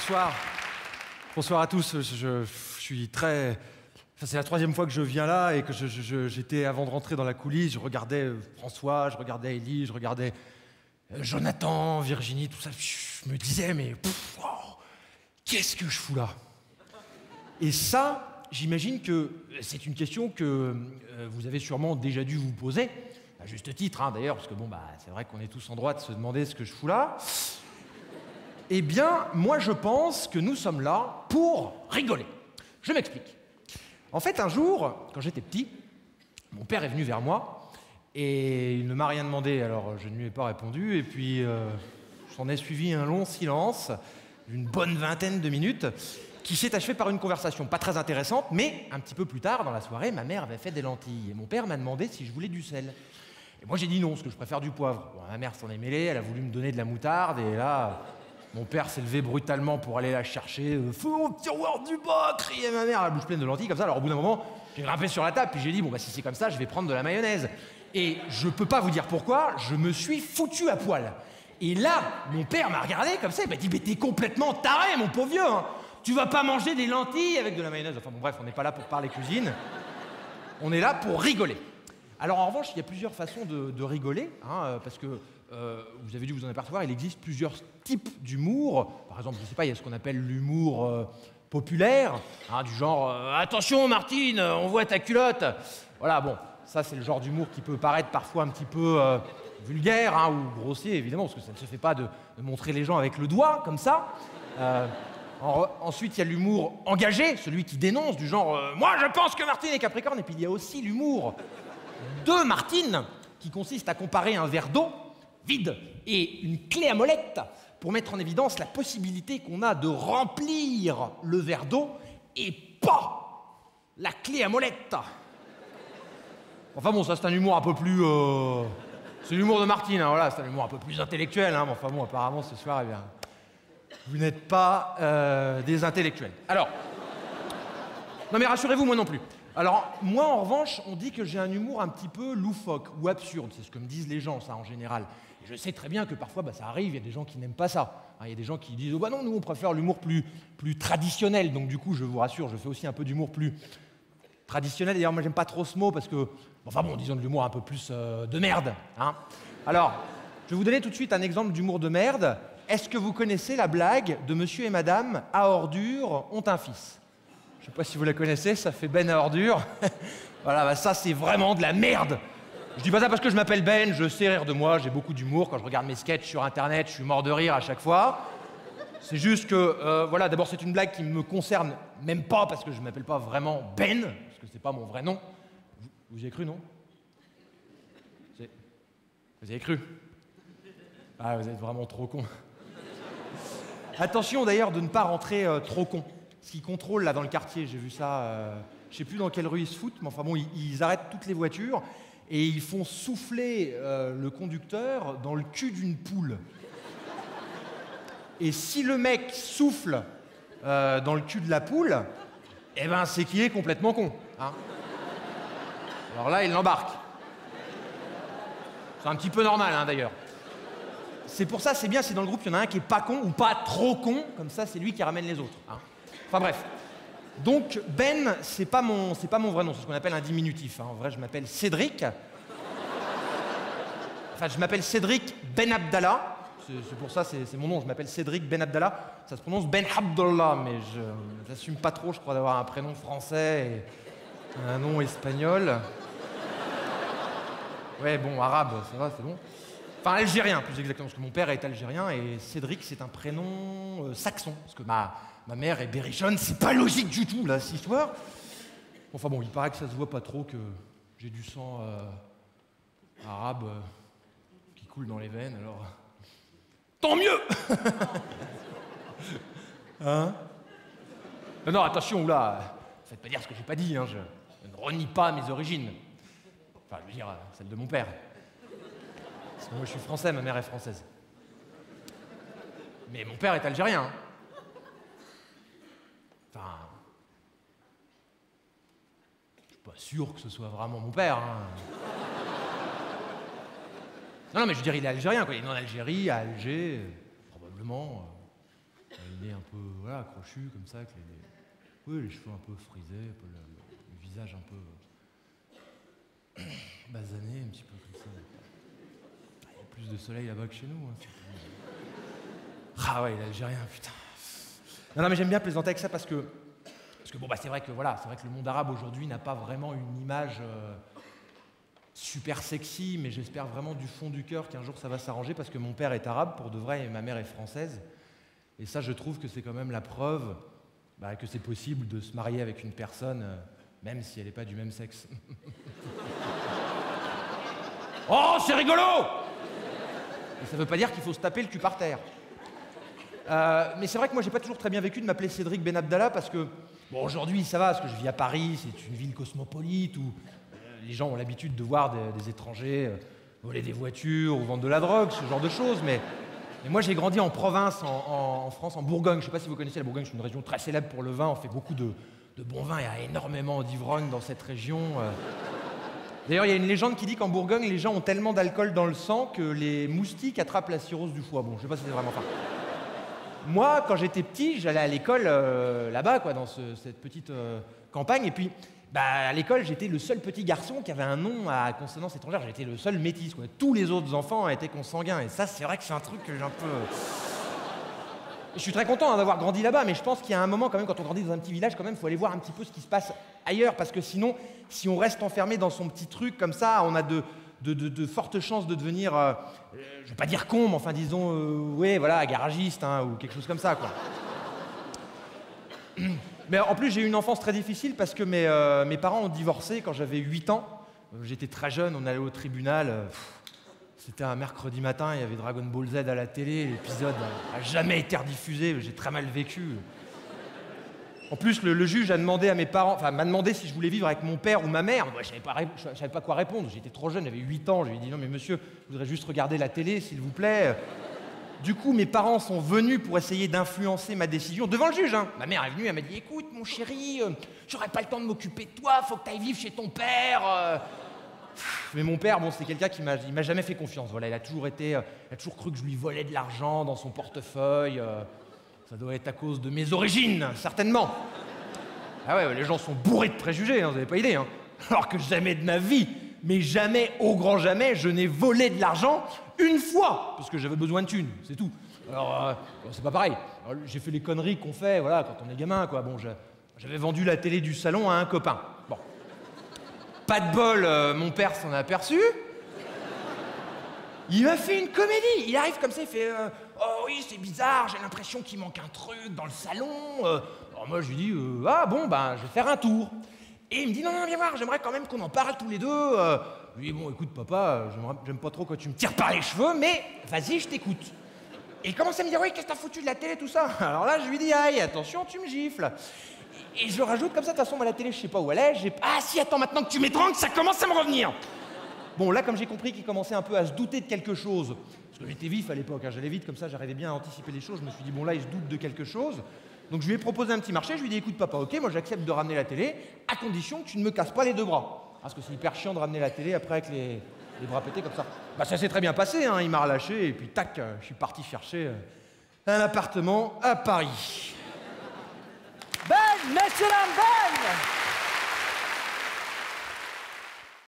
Bonsoir. Bonsoir à tous. Je suis très... Enfin, c'est la troisième fois que je viens là et que j'étais, avant de rentrer dans la coulisse, je regardais François, je regardais Élie, je regardais Jonathan, Virginie, tout ça. Je me disais, mais wow, qu'est-ce que je fous là? Et ça, j'imagine que c'est une question que vous avez sûrement déjà dû vous poser, à juste titre hein, d'ailleurs, parce que bon, c'est vrai qu'on est tous en droit de se demander ce que je fous là. Eh bien, moi je pense que nous sommes là pour rigoler. Je m'explique. En fait, un jour, quand j'étais petit, mon père est venu vers moi et il ne m'a rien demandé, alors je ne lui ai pas répondu, et puis s'en est suivi un long silence d'une bonne vingtaine de minutes qui s'est achevé par une conversation pas très intéressante, mais un petit peu plus tard dans la soirée, ma mère avait fait des lentilles et mon père m'a demandé si je voulais du sel. Et moi j'ai dit non, parce que je préfère du poivre. Bon, ma mère s'en est mêlée, elle a voulu me donner de la moutarde et là... Mon père s'est levé brutalement pour aller la chercher. « Feu au tiroir du bas !» criait ma mère, la bouche pleine de lentilles comme ça. Alors au bout d'un moment, j'ai grimpé sur la table, puis j'ai dit « Bon, si c'est comme ça, je vais prendre de la mayonnaise. » Et je peux pas vous dire pourquoi, je me suis foutu à poil. Et là, mon père m'a regardé comme ça, il m'a dit « Mais t'es complètement taré, mon pauvre vieux hein. Tu vas pas manger des lentilles avec de la mayonnaise. » Enfin bon, bref, on n'est pas là pour parler cuisine. On est là pour rigoler. Alors en revanche, il y a plusieurs façons de rigoler, hein, parce que vous avez dû vous en apercevoir, il existe plusieurs types d'humour. Par exemple, je ne sais pas, il y a ce qu'on appelle l'humour populaire, hein, du genre attention Martine, on voit ta culotte !» Voilà, bon, ça c'est le genre d'humour qui peut paraître parfois un petit peu vulgaire hein, ou grossier, évidemment, parce que ça ne se fait pas de montrer les gens avec le doigt, comme ça. Ensuite, il y a l'humour engagé, celui qui dénonce, du genre moi je pense que Martine est Capricorne !» Et puis il y a aussi l'humour de Martine, qui consiste à comparer un verre d'eau vide et une clé à molette pour mettre en évidence la possibilité qu'on a de remplir le verre d'eau et pas la clé à molette. Enfin bon, ça c'est un humour un peu plus... C'est l'humour de Martine, hein, voilà, c'est un humour un peu plus intellectuel. Hein, mais enfin bon, apparemment ce soir, eh bien, vous n'êtes pas des intellectuels. Alors, non mais rassurez-vous, moi non plus. Alors, moi, en revanche, on dit que j'ai un humour un petit peu loufoque ou absurde. C'est ce que me disent les gens, ça, en général. Et je sais très bien que parfois, ça arrive, il y a des gens qui n'aiment pas ça. Il y a des gens qui disent « Oh bah non, nous, on préfère l'humour plus traditionnel. » Donc, du coup, je vous rassure, je fais aussi un peu d'humour plus traditionnel. D'ailleurs, moi, j'aime pas trop ce mot parce que... Enfin bon, disons de l'humour un peu plus de merde. Hein. Alors, je vais vous donner tout de suite un exemple d'humour de merde. Est-ce que vous connaissez la blague de Monsieur et Madame à ordures ont un fils ? Je ne sais pas si vous la connaissez, ça fait Ben à ordures. Voilà, ça c'est vraiment de la merde. Je dis pas ça parce que je m'appelle Ben, je sais rire de moi, j'ai beaucoup d'humour. Quand je regarde mes sketchs sur internet, je suis mort de rire à chaque fois. C'est juste que, voilà, d'abord c'est une blague qui me concerne même pas parce que je ne m'appelle pas vraiment Ben, parce que c'est pas mon vrai nom. Vous y avez cru, non? Vous y avez cru? Ah, vous êtes vraiment trop con. Attention d'ailleurs de ne pas rentrer trop con. Ce qu'ils contrôlent là dans le quartier, j'ai vu ça, je sais plus dans quelle rue ils se foutent, mais enfin bon, ils arrêtent toutes les voitures et ils font souffler le conducteur dans le cul d'une poule. Et si le mec souffle dans le cul de la poule, eh ben c'est qu'il est complètement con. Hein. Alors là, il l'embarque. C'est un petit peu normal hein, d'ailleurs. C'est pour ça, c'est bien si dans le groupe il y en a un qui est pas con ou pas trop con, comme ça c'est lui qui ramène les autres. Hein. Enfin bref. Donc Ben, c'est pas mon vrai nom, c'est ce qu'on appelle un diminutif. Hein. En vrai, je m'appelle Cédric. Enfin, je m'appelle Cédric Ben Abdallah. C'est pour ça, c'est mon nom. Je m'appelle Cédric Ben Abdallah. Ça se prononce Ben Abdallah, mais je n'assume pas trop, je crois, d'avoir un prénom français et un nom espagnol. Ouais, bon, arabe, ça va, c'est bon. Enfin, algérien, plus exactement, parce que mon père est algérien et Cédric, c'est un prénom saxon. Parce que ma mère est berrichonne, c'est pas logique du tout, là, cette histoire. Enfin bon, il paraît que ça se voit pas trop, que j'ai du sang arabe qui coule dans les veines, alors... Tant mieux. Hein? Non, attention, là, faites pas dire ce que j'ai pas dit, hein, je ne renie pas mes origines. Enfin, je veux dire, celle de mon père. Parce que moi, je suis français, ma mère est française. Mais mon père est algérien. Enfin... Je suis pas sûr que ce soit vraiment mon père. Hein. Non, mais je veux dire, il est algérien, quoi. Il est né en Algérie, à Alger, probablement. nez un peu, voilà, crochu, comme ça, avec oui, les cheveux un peu frisés, un peu le visage un peu basané, un petit peu comme ça. Il y a plus de soleil là-bas que chez nous. Hein, ah ouais, l'Algérien, putain. Non, mais j'aime bien plaisanter avec ça parce que bon, bah, c'est vrai que le monde arabe aujourd'hui n'a pas vraiment une image super sexy, mais j'espère vraiment du fond du cœur qu'un jour ça va s'arranger parce que mon père est arabe pour de vrai et ma mère est française. Et ça, je trouve que c'est quand même la preuve que c'est possible de se marier avec une personne, même si elle n'est pas du même sexe. Oh, c'est rigolo! Et ça ne veut pas dire qu'il faut se taper le cul par terre. Mais c'est vrai que moi, j'ai pas toujours très bien vécu de m'appeler Cédric Ben Abdallah parce que, bon, aujourd'hui, ça va, parce que je vis à Paris, c'est une ville cosmopolite où les gens ont l'habitude de voir des étrangers voler des voitures ou vendre de la drogue, ce genre de choses, mais moi, j'ai grandi en province, en France, en Bourgogne. Je ne sais pas si vous connaissez la Bourgogne, c'est une région très célèbre pour le vin. On fait beaucoup de bons vins. Il y a énormément d'ivrognes dans cette région. D'ailleurs, il y a une légende qui dit qu'en Bourgogne, les gens ont tellement d'alcool dans le sang que les moustiques attrapent la cirrhose du foie. Bon, je ne sais pas si c'est vraiment ça. Moi, quand j'étais petit, j'allais à l'école là-bas, quoi, dans cette petite campagne. Et puis, à l'école, j'étais le seul petit garçon qui avait un nom à consonance étrangère. J'étais le seul métis, quoi. Tous les autres enfants étaient consanguins. Et ça, c'est vrai que c'est un truc que j'ai un peu... Je suis très content d'avoir grandi là-bas, mais je pense qu'il y a un moment, quand même, quand on grandit dans un petit village, quand même, il faut aller voir un petit peu ce qui se passe ailleurs. Parce que sinon, si on reste enfermé dans son petit truc comme ça, on a de fortes chances de devenir, je ne vais pas dire con, mais enfin, disons, ouais, voilà, garagiste, hein, ou quelque chose comme ça, quoi. Mais en plus, j'ai eu une enfance très difficile parce que mes parents ont divorcé quand j'avais 8 ans. J'étais très jeune, on allait au tribunal. C'était un mercredi matin, il y avait Dragon Ball Z à la télé. L'épisode n'a jamais été rediffusé, j'ai très mal vécu. En plus, le juge a demandé à mes parents, enfin, m'a demandé si je voulais vivre avec mon père ou ma mère. Moi, je savais pas quoi répondre. J'étais trop jeune, j'avais 8 ans. Je lui ai dit non, mais monsieur, je voudrais juste regarder la télé, s'il vous plaît. Du coup, mes parents sont venus pour essayer d'influencer ma décision devant le juge. Hein. Ma mère est venue, elle m'a dit « Écoute, mon chéri, j'aurais pas le temps de m'occuper de toi, faut que tu ailles vivre chez ton père. » Mais mon père, bon, c'est quelqu'un qui m'a jamais fait confiance. Voilà, il a toujours cru que je lui volais de l'argent dans son portefeuille. Ça doit être à cause de mes origines, certainement. Ah ouais, les gens sont bourrés de préjugés, hein, vous n'avez pas idée. Hein. Alors que jamais de ma vie, mais jamais, au grand jamais, je n'ai volé de l'argent une fois, parce que j'avais besoin de thunes, c'est tout. Alors, c'est pas pareil. J'ai fait les conneries qu'on fait, voilà, quand on est gamin, quoi. Bon, j'avais vendu la télé du salon à un copain. Bon. Pas de bol, mon père s'en a aperçu. Il m'a fait une comédie. Il arrive comme ça, il fait oh oui, c'est bizarre, j'ai l'impression qu'il manque un truc dans le salon. Alors moi, je lui dis ah bon, ben, je vais faire un tour. Et il me dit non, viens voir, j'aimerais quand même qu'on en parle tous les deux. Je lui dis bon, écoute, papa, j'aime pas trop quand tu me tires par les cheveux, mais vas-y, je t'écoute. Et il commence à me dire oui, qu'est-ce que t'as foutu de la télé, tout ça. Alors là, je lui dis aïe, attention, tu me gifles. Et je rajoute comme ça, de toute façon, moi, la télé, je sais pas où elle est. Ah si, attends, maintenant que tu m'étrangles, ça commence à me revenir. Bon, là, comme j'ai compris qu'il commençait un peu à se douter de quelque chose, parce que j'étais vif à l'époque, hein, j'allais vite, comme ça, j'arrivais bien à anticiper les choses, je me suis dit, bon, là, il se doute de quelque chose. Donc, je lui ai proposé un petit marché, je lui ai dit, écoute, papa, ok, moi, j'accepte de ramener la télé, à condition que tu ne me casses pas les deux bras. Parce que c'est hyper chiant de ramener la télé après avec les bras pétés comme ça. Bah, ça s'est très bien passé, hein, il m'a relâché, et puis, tac, je suis parti chercher un appartement à Paris. Ben, messieurs, dames, Ben!